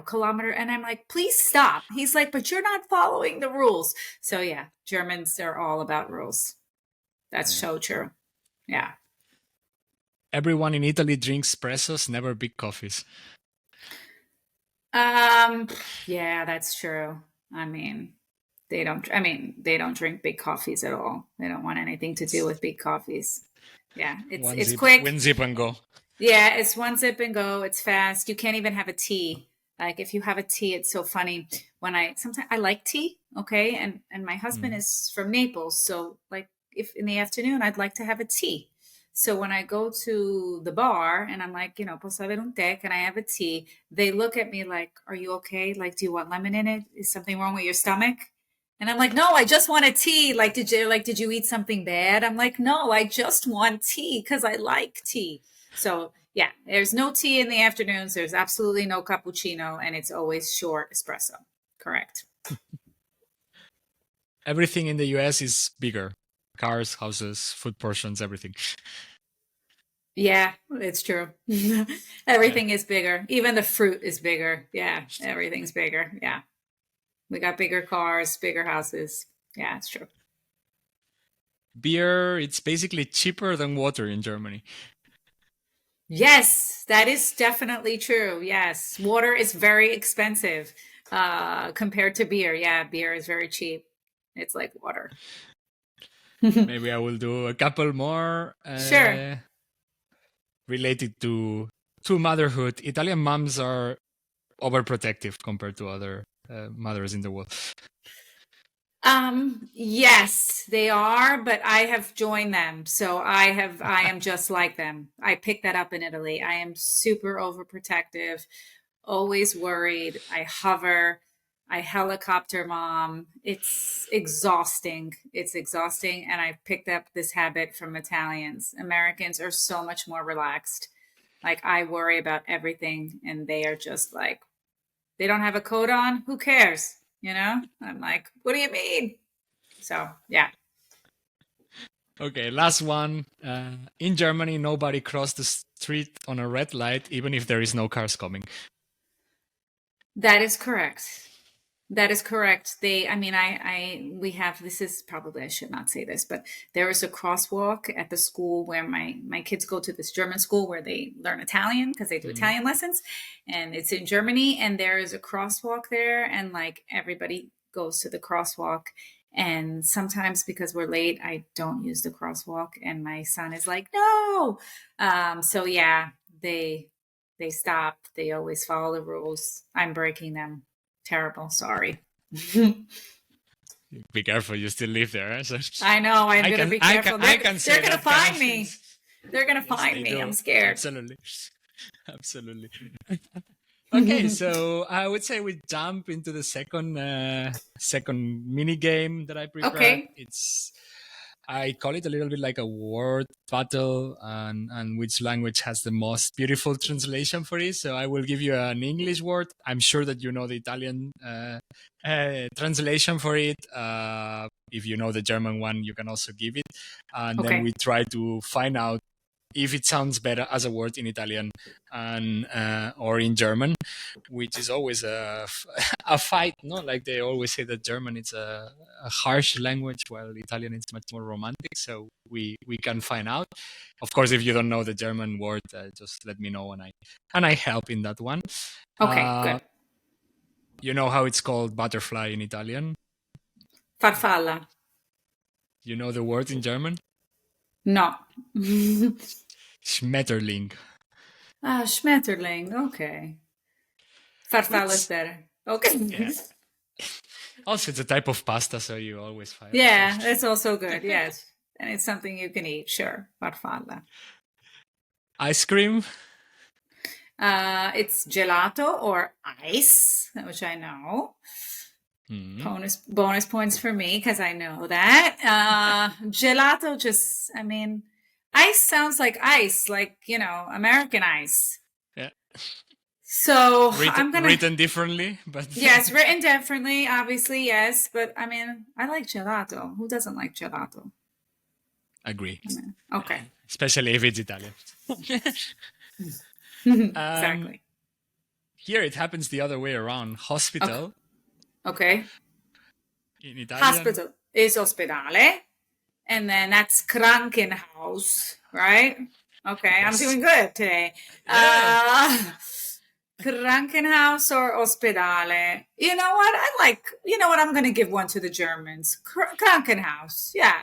Kilometer. And I'm like, please stop. He's like, but you're not following the rules. So yeah, Germans are all about rules. That's so true. Yeah. Everyone in Italy drinks espressos, never big coffees. Yeah, that's true. I mean, They don't, I mean, they don't drink big coffees at all. They don't want anything to do with big coffees. Yeah, it's One quick. zip and go. Yeah, it's one sip and go. It's fast. You can't even have a tea. Like if you have a tea, it's so funny. When I sometimes I like tea, okay, and my husband Mm. is from Naples, so like if in the afternoon I'd like to have a tea. So when I go to the bar and I'm like, posso avere un tè? Can I have a tea? They look at me like, "Are you okay? Like, do you want lemon in it? Is something wrong with your stomach?" And I'm like, "No, I just want a tea. Did you eat something bad?" I'm like, "No, I just want tea because I like tea." So yeah, there's no tea in the afternoons. There's absolutely no cappuccino, and it's always short espresso. Correct. Everything in the US is bigger. Cars, houses, food portions, everything. Yeah, it's true. Yeah. Everything is bigger. Even the fruit is bigger. Yeah, everything's bigger. Yeah. We got bigger cars, bigger houses. Yeah, it's true. Beer, it's basically cheaper than water in Germany. Yes, that is definitely true. Yes. Water is very expensive compared to beer. Yeah, beer is very cheap. It's like water. Maybe I will do a couple more Sure. related to motherhood. Italian moms are overprotective compared to other mothers in the world. Yes, they are, but I have joined them. So I am just like them. I picked that up in Italy. I am super overprotective, always worried. I hover, I helicopter mom. It's exhausting. It's exhausting. And I picked up this habit from Italians. Americans are so much more relaxed. Like I worry about everything and they are just like, they don't have a coat on. Who cares? I'm like, what do you mean? So, yeah, Okay, last one. In Germany, nobody crossed the street on a red light, even if there is no cars coming. that is correct. That is correct. We have, this is probably, I should not say this, but there is a crosswalk at the school where my kids go to this German school where they learn Italian because they do Mm. Italian lessons and it's in Germany. And there is a crosswalk there and like everybody goes to the crosswalk. And sometimes because we're late, I don't use the crosswalk and my son is like, no. So yeah, they stop. They always follow the rules. I'm breaking them. Terrible. Sorry. Be careful, you still live there. Eh? So I know. I'm going to be careful. I can say They're going to that kind find of me. things. They're going to Yes, find they me. do. I'm scared. Absolutely. Absolutely. Okay, so I would say we jump into the second mini game that I prepared. Okay. I call it a little bit like a word battle and which language has the most beautiful translation for it. So I will give you an English word. I'm sure that you know the Italian translation for it. If you know the German one, you can also give it. And then we try to find out if it sounds better as a word in Italian and or in German, which is always a fight, no? Like they always say that German is a harsh language, while Italian is much more romantic. So we can find out. Of course, if you don't know the German word, just let me know and I help in that one. Okay, good. You know how it's called butterfly in Italian? Farfalla. You know the word in German? No. Schmetterling. Ah, Schmetterling. Okay. Farfalla is better. Okay. Yeah. Also, it's a type of pasta, so you always find. Yeah, that's also good. Yes. And it's something you can eat. Sure. Farfalla. Ice cream. It's gelato or ice, which I know. Bonus points for me because I know that. Gelato ice sounds like ice, like, American ice. Yeah. So written differently, but yes, written differently, obviously, yes. But I like gelato. Who doesn't like gelato? Agree. Okay. Especially if it's Italian. Exactly. Here it happens the other way around. Hospital. Okay. In Italian. Hospital is ospedale. And then that's Krankenhaus, right? Okay, yes. I'm doing good today. Yeah. Krankenhaus or ospedale? You know what? I'm going to give one to the Germans. Krankenhaus. Yeah.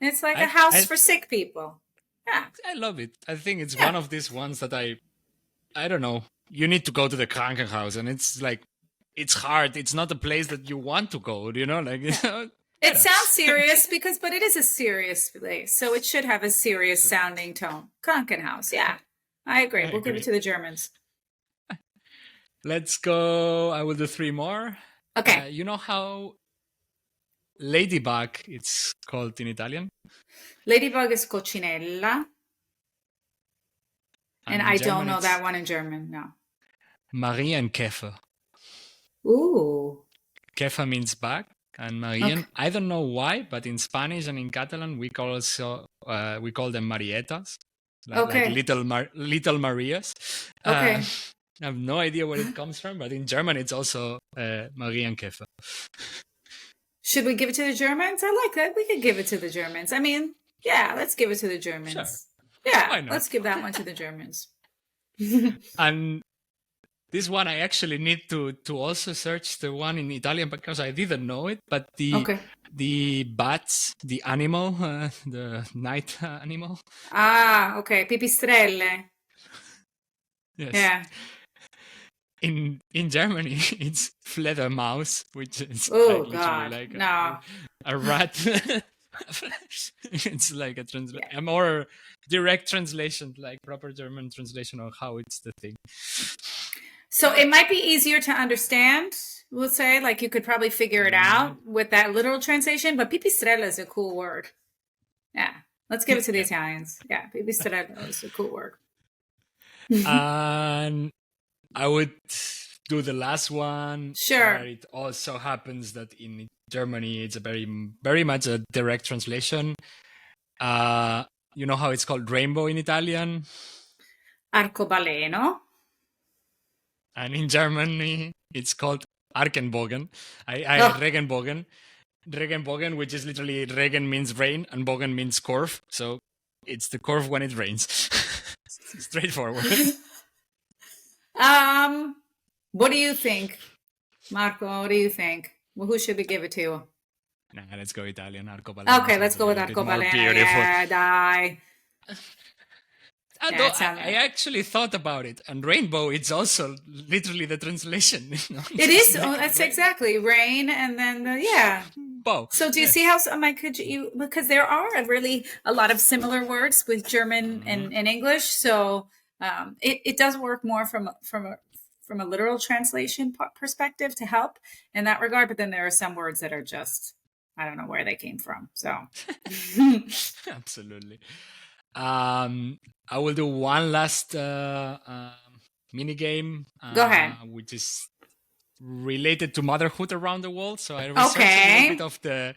It's like a house for sick people. Yeah. I love it. I think it's Yeah. one of these ones that I don't know. You need to go to the Krankenhaus, and it's like, it's hard. It's not a place that you want to go, like, It sounds serious but it is a serious place. So it should have a serious sounding tone. Krankenhaus. Yeah. I agree. We'll give it to the Germans. Let's go. I will do 3 more. Okay. You know how ladybug it's called in Italian? Ladybug is coccinella. And I don't know that one in German, no. Marienkäfer. Ooh. Käfer means bug, and Marien, I don't know why, but in Spanish and in Catalan, we call them Marietas, like little Marias. Okay. I have no idea where it comes from, but in German, it's also Marienkäfer. Should we give it to the Germans? I like that. We could give it to the Germans. I mean, yeah, let's give it to the Germans. Sure. Yeah, let's give that one to the Germans. And this one, I actually need to also search the one in Italian because I didn't know it. But the bats, the animal, the night animal. Ah, okay. Pipistrelle. Yes. Yeah. In Germany, it's Fledermaus, which is like a rat. It's like a more direct translation, like proper German translation of how it's the thing. So it might be easier to understand, we'll say, like you could probably figure it out with that literal translation, but pipistrella is a cool word. Yeah. Let's give it to the Italians. Yeah, pipistrella is a cool word. And I would do the last one. Sure. It also happens that in Germany, it's a very, very much a direct translation. You know how it's called rainbow in Italian? Arcobaleno. And in Germany, it's called Arkenbogen. Regenbogen. Regenbogen, which is literally Regen means rain and Bogen means curve. So it's the curve when it rains. Straightforward. What do you think, Marco? What do you think? Well, who should we give it to? Nah, let's go Italian. Arcobaleno. Okay, let's go with Arcobaleno. Yeah, die. I actually thought about it, and rainbow, it's also literally the translation. It is. That's exactly rain, and then bow. So do you see how? Because there are really a lot of similar words with German and English. So it does work more from a literal translation perspective to help in that regard. But then there are some words that are just, I don't know where they came from. So absolutely. I will do one last mini game. Go ahead. Which is related to motherhood around the world. So I researched a little bit of the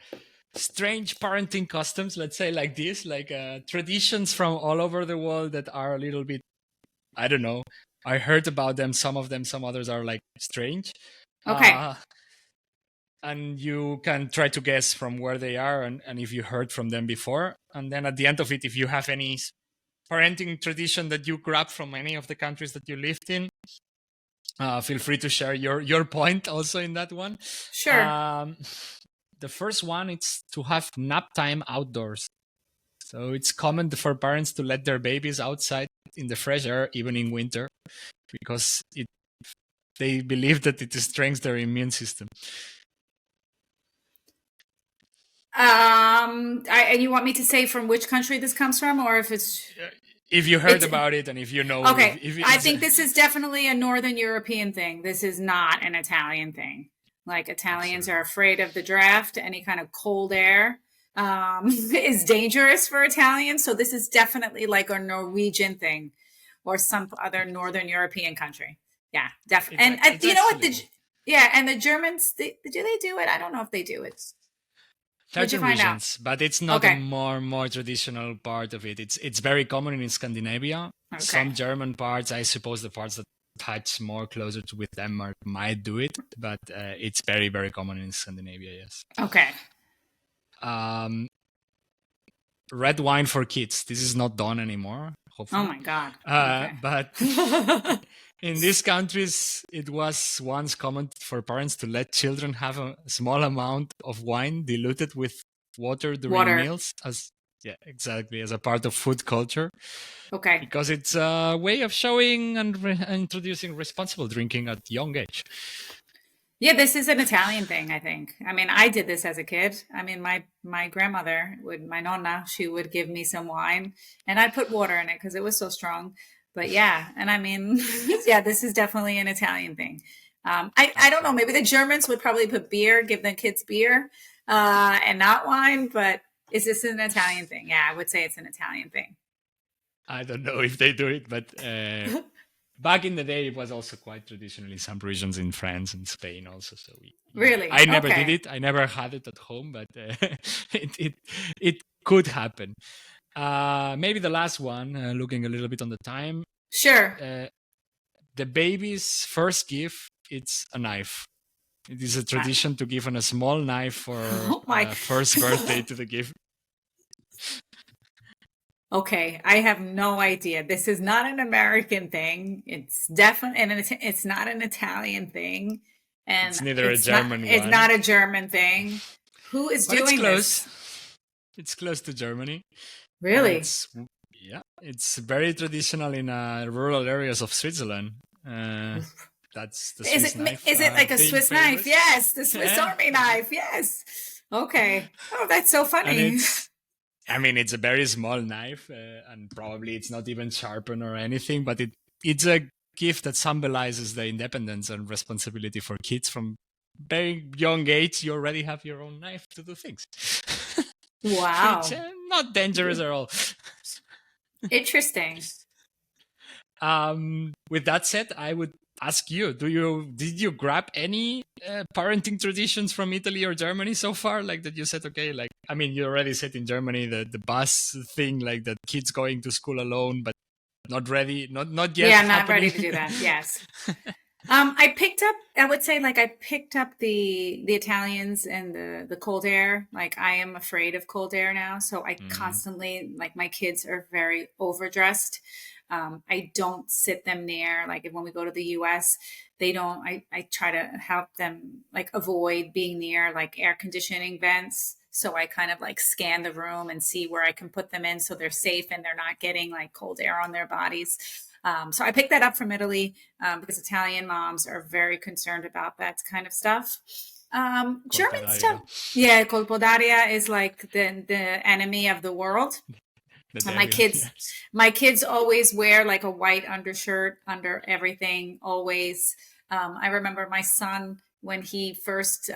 strange parenting customs, let's say like this, like traditions from all over the world that are a little bit, I don't know. I heard about them, some others are like strange. Okay. And you can try to guess from where they are and if you heard from them before. And then at the end of it, if you have any parenting tradition that you grab from any of the countries that you lived in, feel free to share your point also in that one. Sure. The first one is to have nap time outdoors. So it's common for parents to let their babies outside in the fresh air, even in winter, because they believe that it strengthens their immune system. And you want me to say from which country this comes from, or if you heard about it and if you know? Okay, I think this is definitely a Northern European thing. This is not an Italian thing. Like Italians are afraid of the draft. Any kind of cold air is dangerous for Italians. So this is definitely like a Norwegian thing or some other Northern European country. Yeah, definitely. And you know what? And the Germans, do they do it? I don't know if they do it. Certain regions, but it's not a more traditional part of it. It's very common in Scandinavia. Okay. Some German parts, I suppose the parts that touch more closer to with Denmark might do it, but it's very, very common in Scandinavia, yes. Okay. Red wine for kids. This is not done anymore, hopefully. Oh my God. But In these countries, it was once common for parents to let children have a small amount of wine diluted with water during Water. meals, as yeah, exactly, as a part of food culture, Okay. because it's a way of showing and introducing responsible drinking at young age. Yeah, this is an Italian thing, I think. I mean, I did this as a kid. I mean, my grandmother would, my nonna, she would give me some wine, and I'd put water in it because it was so strong. But yeah, and I mean, yeah, this is definitely an Italian thing. I don't know. Absolutely. Maybe the Germans would probably put beer, give the kids beer, and not wine. But is this an Italian thing? Yeah, I would say it's an Italian thing. I don't know if they do it, but back in the day, it was also quite traditional in some regions in France and Spain also. So Really? I never did Okay. it. I never had it at home, but it it could happen. Maybe the last one, looking a little bit on the time. Sure. Uh, the baby's first gift, it's a knife. It is a Uh, tradition to give on a small knife for oh my. first birthday to the gift. Okay, I have no idea. This is not an American thing. It's definitely, and it's not an Italian thing, It's and neither a German it's one, not a German thing. Who is but it's doing close. this? It's close to Germany. Really? It's yeah, it's very traditional in rural areas of Switzerland. That's the Swiss knife Is it like a being Swiss knife? famous. Yes, the Swiss Yeah, Army knife. Yes. Okay. Oh, that's so and funny. I mean, it's a very small knife, and probably it's not even sharpened or anything, but it's a gift that symbolizes the independence and responsibility for kids from very young age. You already have your own knife to do things, which Wow. not dangerous at all. Interesting. With that said, I would ask you: did you grab any parenting traditions from Italy or Germany so far? Like that, you said, okay, like I mean, you already said in Germany the bus thing, like that kids going to school alone, but not ready, not yet Yeah, I'm not ready happening. to do that. Yes. I picked up, I would say like I picked up the Italians and the cold air. Like I am afraid of cold air now. So I Mm, constantly, like my kids are very overdressed. I don't sit them near, like when we go to the US, they don't, I try to help them like avoid being near like air conditioning vents. So I kind of like scan the room and see where I can put them in so they're safe and they're not getting like cold air on their bodies. So I picked that up from Italy because Italian moms are very concerned about that kind of stuff. colpa German stuff, d'aria, yeah, colpo d'aria is like the enemy of the world. the And devil, yes. my kids always wear like a white undershirt under everything, always. I remember my son when he first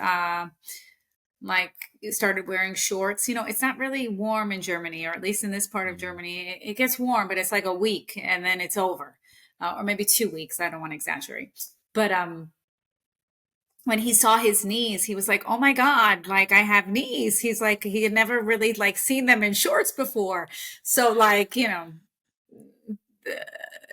like started wearing shorts. You know, it's not really warm in Germany, or at least in this part of Mm. Germany. It gets warm, but it's like a week and then it's over, or maybe 2 weeks. I don't want to exaggerate, but when he saw his knees, he was like, "Oh my God, like I have knees." He's like, he had never really like seen them in shorts before. So like, you know,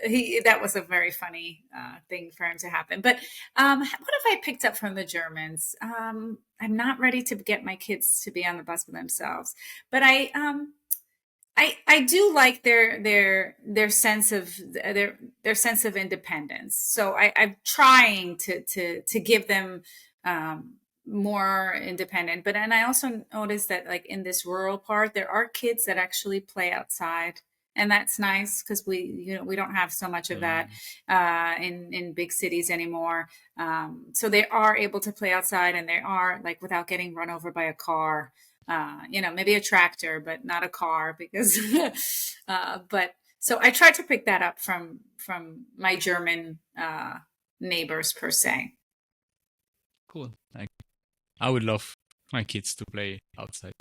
he that was a very funny thing for him to happen. But what have I picked up from the Germans? I'm not ready to get my kids to be on the bus for themselves, but I do like their sense of their sense of independence. So I'm trying to give them more independent. But and I also noticed that like in this rural part, there are kids that actually play outside. And that's nice because we don't have so much of that Mm. in big cities anymore. So they are able to play outside, and they are like without getting run over by a car, maybe a tractor, but not a car because, but so I tried to pick that up from my German neighbors per se. Cool. I would love my kids to play outside.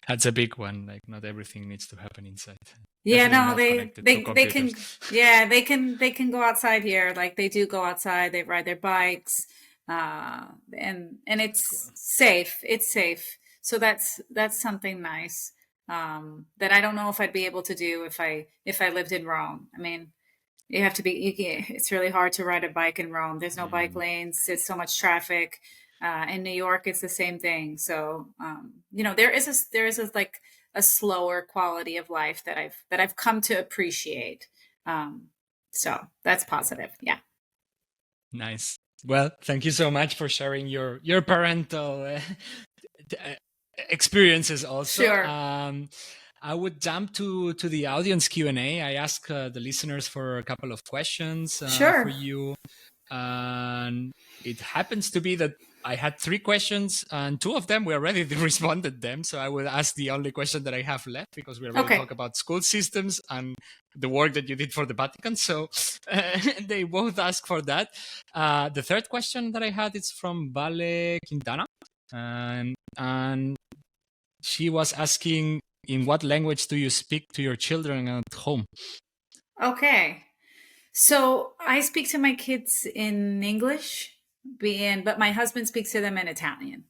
That's a big one. Like not everything needs to happen inside. Yeah, Definitely no, not they connected to they they computers. can, yeah, they can go outside here. Like they do go outside. They ride their bikes, and That's cool. it's safe. It's safe. So that's something nice that I don't know if I'd be able to do if I lived in Rome. I mean, you have to be it's really hard to ride a bike in Rome. There's no bike Mm. lanes. There's so much traffic. In New York it's the same thing. So there is a like a slower quality of life that I've come to appreciate. um, so that's positive. Yeah. Nice. Well, thank you so much for sharing your parental experiences also. Sure. I would jump to the audience Q&A. I ask the listeners for a couple of questions for Sure. you. And it happens to be that I had 3 questions and 2 of them we already responded them. So I will ask the only question that I have left because we already Okay. talked about school systems and the work that you did for the Vatican. So they both ask for that. The third question that I had is from Vale Quintana. And she was asking, in what language do you speak to your children at home? Okay. So I speak to my kids in English, but my husband speaks to them in Italian.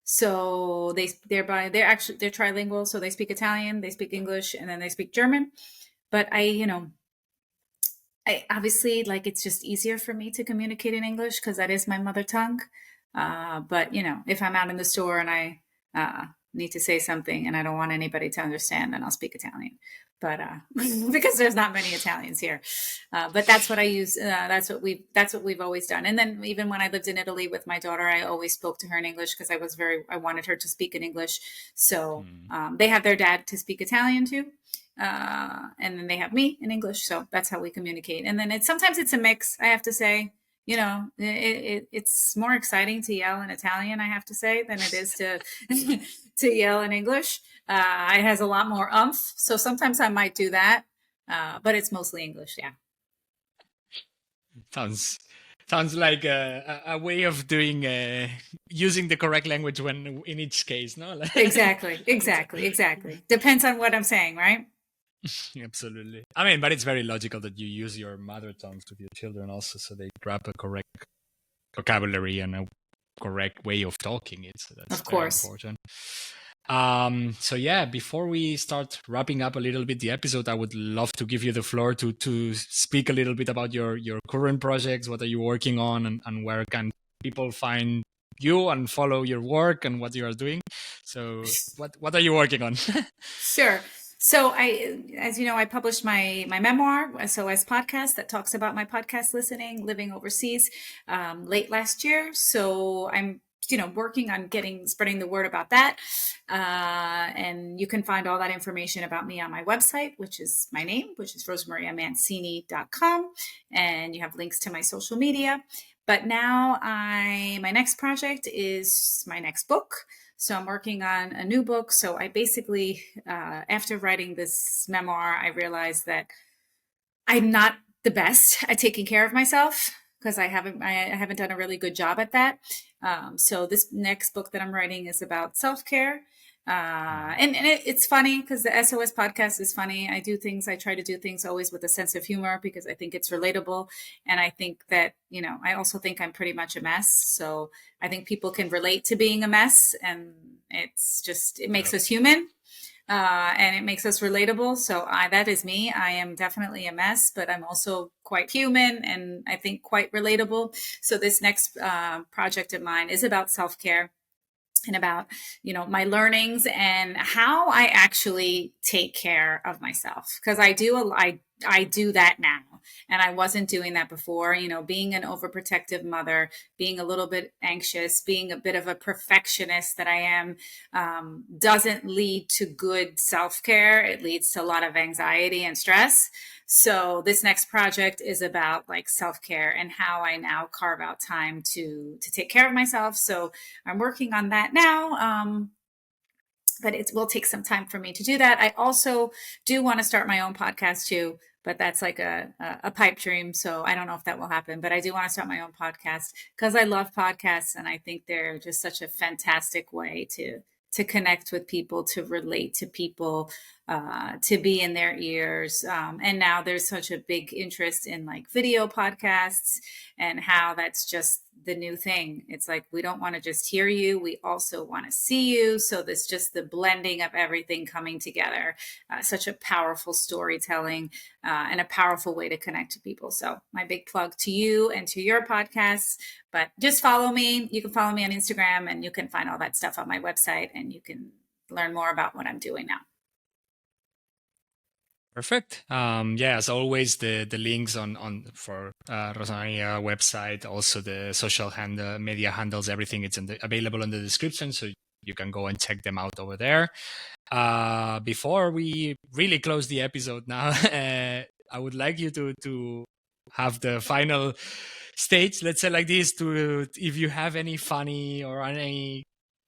So they're trilingual. So they speak Italian, they speak English, and then they speak German. But I obviously like it's just easier for me to communicate in English because that is my mother tongue. But if I'm out in the store and I need to say something and I don't want anybody to understand, then I'll speak Italian. But because there's not many Italians here, but that's what I use. That's what we've always done. And then even when I lived in Italy with my daughter, I always spoke to her in English because I wanted her to speak in English. So they have their dad to speak Italian too. And then they have me in English. So that's how we communicate. And then sometimes it's a mix, I have to say. It's more exciting to yell in Italian, I have to say, than it is to to yell in English. It has a lot more umph. So sometimes I might do that. But it's mostly English. Yeah. Sounds like a way of doing using the correct language when in each case, no? Exactly. Depends on what I'm saying, right? Absolutely. I mean, but it's very logical that you use your mother tongues with your children also, so they grab a correct vocabulary and a correct way of talking it. So that's of course very important. So yeah, before we start wrapping up a little bit the episode, I would love to give you the floor to speak a little bit about your current projects. What are you working on, and where can people find you and follow your work and what you are doing? So what are you working on? Sure. So as you know, I published my memoir, SOS Podcast, that talks about my podcast listening, living overseas, late last year. So I'm working on spreading the word about that. And you can find all that information about me on my website, which is my name, which is rosamariamancini.com. And you have links to my social media. But now my next project is my next book. So I'm working on a new book. So I basically, after writing this memoir, I realized that I'm not the best at taking care of myself because I haven't done a really good job at that. So this next book that I'm writing is about self-care. And it's funny because the SOS podcast is funny. I try to do things always with a sense of humor because I think it's relatable. And I think that, I also think I'm pretty much a mess. So I think people can relate to being a mess, and it makes us human. And it makes us relatable. So that is me. I am definitely a mess, but I'm also quite human and I think quite relatable. So this next project of mine is about self-care and about, my learnings and how I actually take care of myself. Because I do that now. And I wasn't doing that before, being an overprotective mother, being a little bit anxious, being a bit of a perfectionist that I am, doesn't lead to good self-care. It leads to a lot of anxiety and stress. So this next project is about like self-care and how I now carve out time to take care of myself. So I'm working on that now. But it will take some time for me to do that. I also do want to start my own podcast too, but that's like a pipe dream. So I don't know if that will happen, but I do want to start my own podcast because I love podcasts and I think they're just such a fantastic way to connect with people, to relate to people, to be in their ears. And now there's such a big interest in like video podcasts and how that's just the new thing. It's like, we don't want to just hear you. We also want to see you. So there's just the blending of everything coming together, such a powerful storytelling and a powerful way to connect to people. So my big plug to you and to your podcasts, but just follow me. You can follow me on Instagram and you can find all that stuff on my website and you can learn more about what I'm doing now. Perfect. Yeah, as always, the links on for Rosamaria website, also the social media handles, everything it's available in the description, so you can go and check them out over there. Before we really close the episode now, I would like you to have the final stage, let's say like this, to if you have any funny or any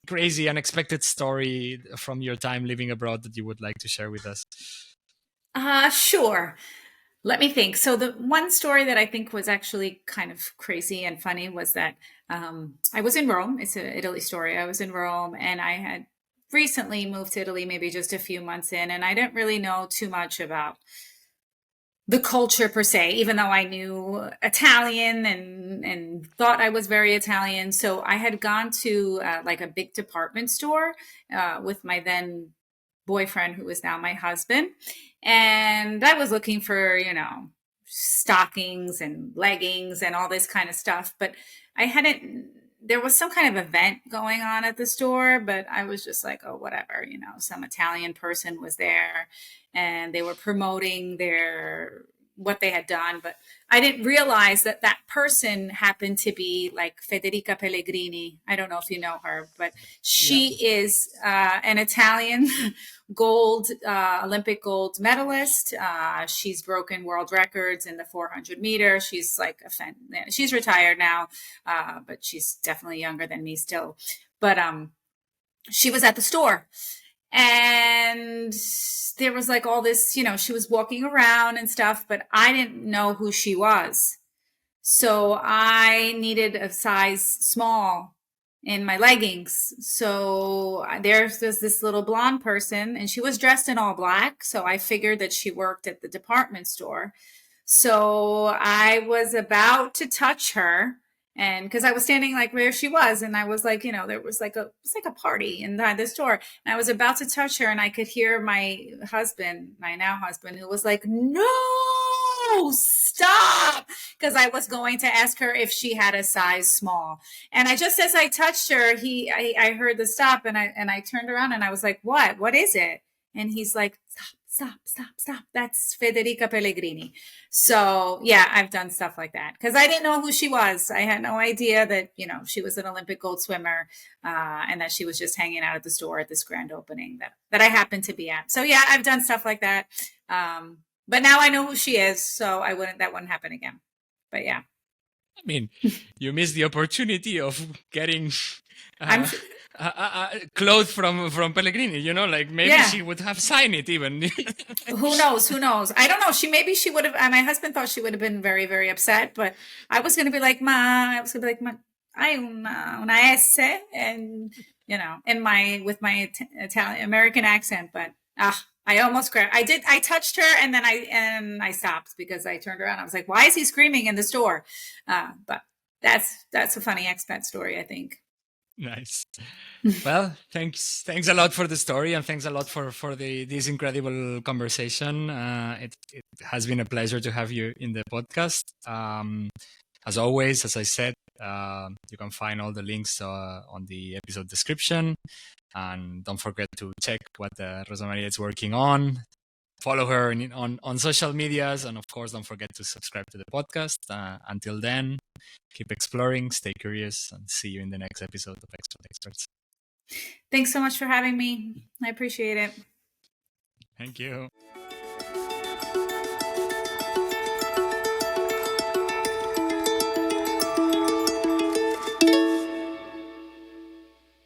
crazy, unexpected story from your time living abroad that you would like to share with us. Sure. Let me think. So the one story that I think was actually kind of crazy and funny was that I was in Rome. It's an Italy story. I was in Rome and I had recently moved to Italy, maybe just a few months in, and I didn't really know too much about the culture per se, even though I knew Italian and thought I was very Italian. So I had gone to like a big department store with my then boyfriend, who is now my husband, and I was looking for, stockings and leggings and all this kind of stuff. But I hadn't. There was some kind of event going on at the store, but I was just like, oh, whatever, some Italian person was there and they were promoting what they had done. But I didn't realize that that person happened to be like Federica Pellegrini. I don't know if you know her, but she is an Italian Olympic gold medalist. She's broken world records in the 400 meter. She's like she's retired now, but she's definitely younger than me still. But she was at the store. And there was like all this, she was walking around and stuff, but I didn't know who she was. So I needed a size small in my leggings. So there's this little blonde person and she was dressed in all black. So I figured that she worked at the department store. So I was about to touch her. And because I was standing like where she was, and I was like, there was like it's like a party inside the store. And I was about to touch her, and I could hear my husband, my now husband, who was like, "No, stop!" Because I was going to ask her if she had a size small. And I just as I touched her, I heard the stop, and I turned around and I was like, "What? What is it?" And he's like, Stop. That's Federica Pellegrini. So yeah, I've done stuff like that because I didn't know who she was. I had no idea that, she was an Olympic gold swimmer and that she was just hanging out at the store at this grand opening that I happened to be at. So yeah, I've done stuff like that. But now I know who she is. So that wouldn't happen again. But yeah. I mean, you missed the opportunity of getting clothes from Pellegrini. Like maybe she would have signed it even. Who knows? I don't know. She would have. My husband thought she would have been very, very upset. But I was going to be like, Ma. Hay una S, and with my Italian American accent. But I almost grabbed. I touched her, and then I stopped because I turned around. I was like, why is he screaming in the store? But that's a funny expat story, I think. Nice. Well, thanks a lot for the story, and thanks a lot for this incredible conversation. It has been a pleasure to have you in the podcast. As always, as I said, you can find all the links on the episode description, and don't forget to check what Rosamaria is working on. Follow her on social medias, and of course, don't forget to subscribe to the podcast. Until then, keep exploring, stay curious, and see you in the next episode of Expat Experts. Thanks so much for having me. I appreciate it. Thank you.